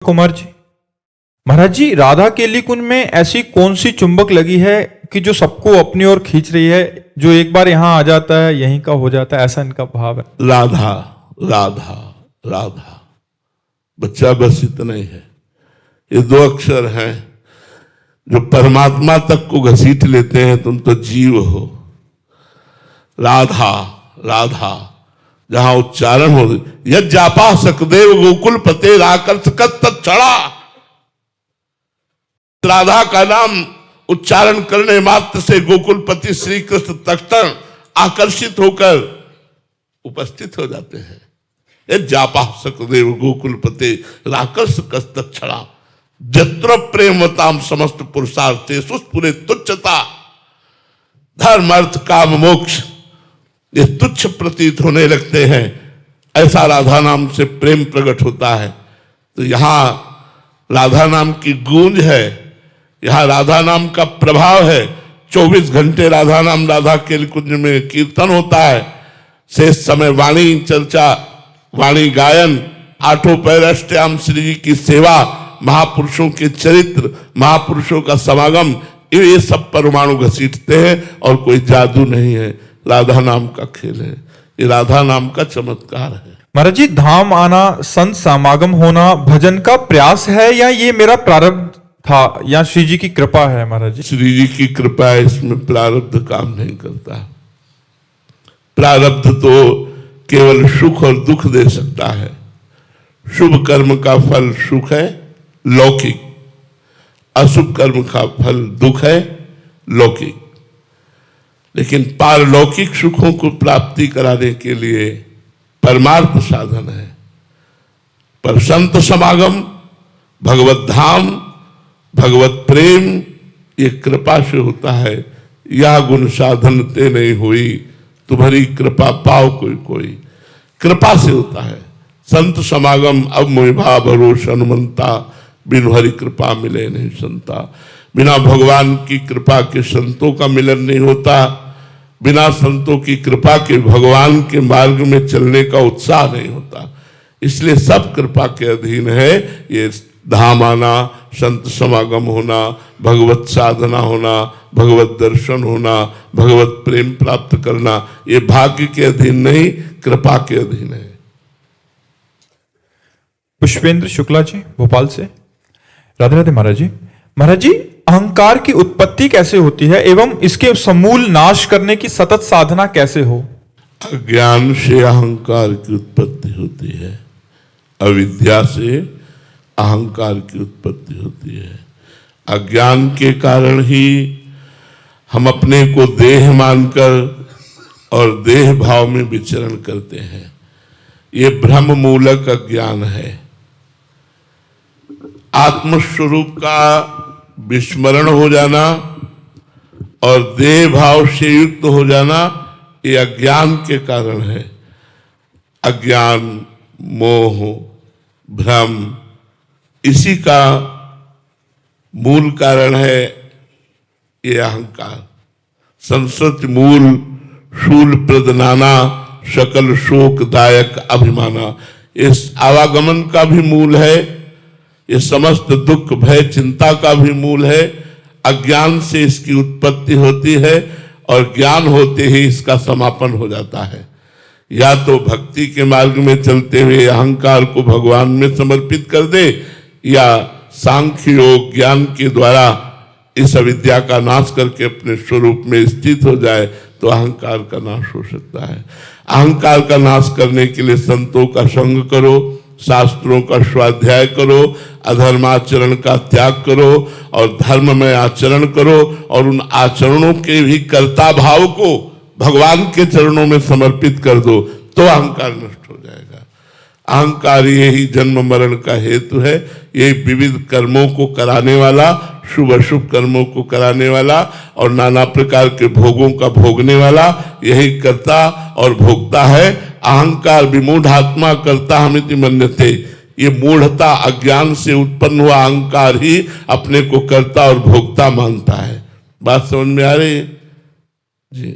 कुमार जी। महाराज जी, राधा केली कुंज में ऐसी कौन सी चुंबक लगी है कि जो सबको अपनी ओर खींच रही है, जो एक बार यहाँ आ जाता है यहीं का हो जाता है, ऐसा इनका भाव है? राधा राधा राधा, बच्चा बस इतना ही है। ये दो अक्षर हैं जो परमात्मा तक को घसीट लेते हैं। तुम तो जीव हो। राधा राधा, जहां उच्चारण हो, यज्ञापा सकदेव गोकुल पते राकर्षकत तत्क्षणा। राधा का नाम उच्चारण करने मात्र से गोकुलपति श्री कृष्ण तत्क्षण आकर्षित होकर उपस्थित हो जाते हैं। यज्ञापा सकदेव गोकुलपते राकर्षकत तत्क्षणा। जत्र प्रेमताम समस्त पुरुषार्थे सुस्फुरे तुच्छता। धर्म अर्थ काम मोक्ष ये तुच्छ प्रतीत होने लगते हैं। ऐसा राधा नाम से प्रेम प्रकट होता है। तो यहां राधा नाम की गूंज है, यहां राधा नाम का प्रभाव है। 24 घंटे राधा नाम राधा केली कुंज में कीर्तन होता है। शेष समय वाणी चर्चा, वाणी गायन, आठों पैर अष्टयाम श्री जी की सेवा, महापुरुषों के चरित्र, महापुरुषों का समागम, ये सब परमाणु घसीटते हैं और कोई जादू नहीं है। राधा नाम का खेल है, ये राधा नाम का चमत्कार है। महाराज जी, धाम आना, संत समागम होना भजन का प्रयास है या ये मेरा प्रारब्ध था या श्री जी की कृपा है? महाराज जी, श्री जी की कृपा है, इसमें प्रारब्ध काम नहीं करता। प्रारब्ध तो केवल सुख और दुख दे सकता है। शुभ कर्म का फल सुख है, लौकिक। अशुभ कर्म का फल दुख है, लौकिक। लेकिन पारलौकिक सुखों को प्राप्ति कराने के लिए परमार्थ साधन है। पर संत समागम, भगवत धाम, भगवत प्रेम ये कृपा से होता है। यह गुण साधन ते नहीं हुई, तुम्हारी कृपा पाओ कोई कोई। कृपा से होता है संत समागम। अब मोहिभा भरोस हनुमंता, बिनु हरि कृपा मिले नहीं संता। बिना भगवान की कृपा के संतों का मिलन नहीं होता। बिना संतों की कृपा के भगवान के मार्ग में चलने का उत्साह नहीं होता। इसलिए सब कृपा के अधीन है। ये धाम आना, संत समागम होना, भगवत साधना होना, भगवत दर्शन होना, भगवत प्रेम प्राप्त करना, ये भाग्य के अधीन नहीं, कृपा के अधीन है। पुष्पेंद्र शुक्ला जी, भोपाल से। राधे राधे महाराज जी। महाराज जी, अहंकार की उत्पत्ति कैसे होती है एवं इसके समूल नाश करने की सतत साधना कैसे हो? अज्ञान से अहंकार की उत्पत्ति होती है, अविद्या से अहंकार की उत्पत्ति होती है। अज्ञान के कारण ही हम अपने को देह मानकर और देह भाव में विचरण करते हैं। ये भ्रम मूलक अज्ञान है। आत्मस्वरूप का विस्मरण हो जाना और देह भाव से युक्त हो जाना, ये अज्ञान के कारण है। अज्ञान, मोह, भ्रम, इसी का मूल कारण है ये अहंकार। संस्कृत मूल शूल प्रदनाना, सकल शोकदायक अभिमाना, इस आवागमन का भी मूल है। ये समस्त दुख भय चिंता का भी मूल है। अज्ञान से इसकी उत्पत्ति होती है और ज्ञान होते ही इसका समापन हो जाता है। या तो भक्ति के मार्ग में चलते हुए अहंकार को भगवान में समर्पित कर दे, या सांख्य योग ज्ञान के द्वारा इस अविद्या का नाश करके अपने स्वरूप में स्थित हो जाए तो अहंकार का नाश हो सकता है। अहंकार का नाश करने के लिए संतों का संग करो, शास्त्रों का स्वाध्याय करो, अधर्माचरण का त्याग करो और धर्म में आचरण करो, और उन आचरणों के भी कर्ता भाव को भगवान के चरणों में समर्पित कर दो, तो अहंकार नष्ट हो जाएगा। अहंकार यही जन्म मरण का हेतु है। ये विविध कर्मों को कराने वाला, शुभ अशुभ कर्मों को कराने वाला और नाना प्रकार के भोगों का भोगने वाला, यही कर्ता और भोक्ता है। अहंकार विमूढ़ात्मा कर्ता हमिति मन्यते, ये मूढ़ता अज्ञान से उत्पन्न हुआ अहंकार ही अपने को कर्ता और भोक्ता मानता है। बात समझ में आ रही है जी?